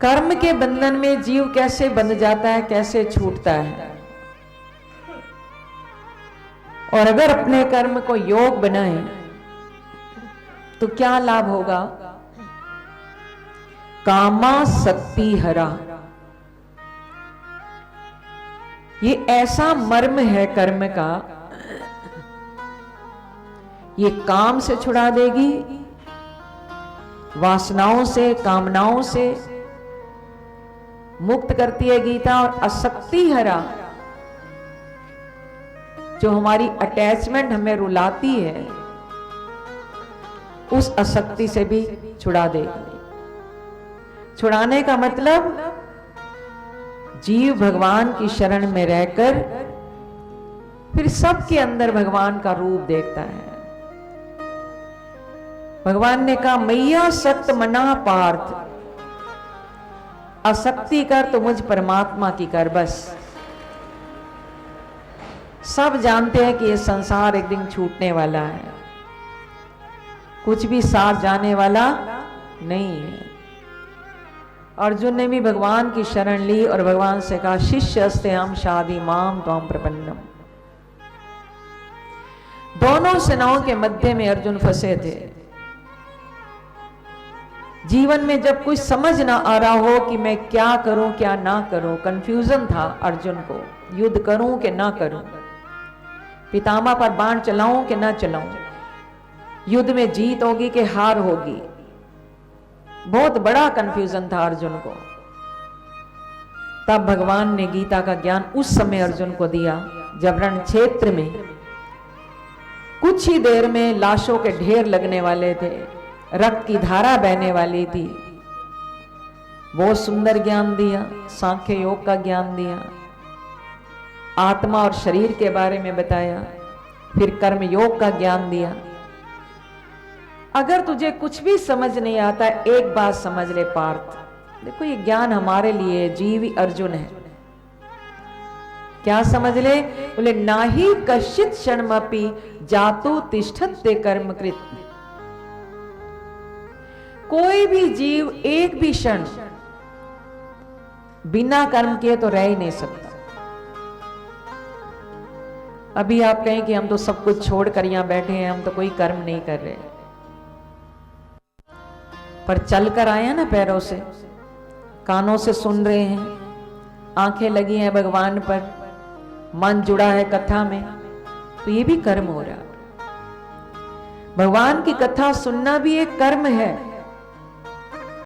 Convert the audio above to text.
कर्म के बंधन में जीव कैसे बंध जाता है, कैसे छूटता है। और अगर अपने कर्म को योग बनाए तो क्या लाभ होगा? कामासक्ति हरा। ये ऐसा मर्म है कर्म का, ये काम से छुड़ा देगी, वासनाओं से, कामनाओं से मुक्त करती है गीता। और आसक्ति हरा, जो हमारी अटैचमेंट हमें रुलाती है, उस आसक्ति से भी छुड़ा देगी। छुड़ाने का मतलब जीव भगवान की शरण में रहकर फिर सबके अंदर भगवान का रूप देखता है। भगवान ने कहा, मैया सक्त मना पार्थ, आसक्ति कर तो मुझ परमात्मा की कर बस। सब जानते हैं कि ये संसार एक दिन छूटने वाला है, कुछ भी साथ जाने वाला नहीं है। अर्जुन ने भी भगवान की शरण ली और भगवान से कहा, शिष्य अस्ते हम शादी माम त्वाम प्रपन्नम। दोनों सेनाओं के मध्य में अर्जुन फंसे थे। जीवन में जब कुछ समझ ना आ रहा हो कि मैं क्या करूं क्या ना करूं, कंफ्यूजन था अर्जुन को, युद्ध करूं कि ना करूं, पितामह पर बाण चलाऊं कि ना चलाऊं, युद्ध में जीत होगी कि हार होगी, बहुत बड़ा कंफ्यूजन था अर्जुन को। तब भगवान ने गीता का ज्ञान उस समय अर्जुन को दिया जब रण क्षेत्र में कुछ ही देर में लाशों के ढेर लगने वाले थे, रक्त की धारा बहने वाली थी। बहुत सुंदर ज्ञान दिया, सांख्य योग का ज्ञान दिया, आत्मा और शरीर के बारे में बताया, फिर कर्म योग का ज्ञान दिया। अगर तुझे कुछ भी समझ नहीं आता, एक बात समझ ले पार्थ, देखो ये ज्ञान हमारे लिए, जीवी अर्जुन है। क्या समझ ले? बोले, नाही कश्चित क्षणमपि जातु तिष्ठते कर्मकृत। कोई भी जीव एक भी क्षण बिना कर्म किए तो रह ही नहीं सकता। अभी आप कहें कि हम तो सब कुछ छोड़कर यहां बैठे हैं, हम तो कोई कर्म नहीं कर रहे, पर चलकर आए हैं ना पैरों से, कानों से सुन रहे हैं, आंखें लगी हैं भगवान पर, मन जुड़ा है कथा में, तो ये भी कर्म हो रहा है। भगवान की कथा सुनना भी एक कर्म है।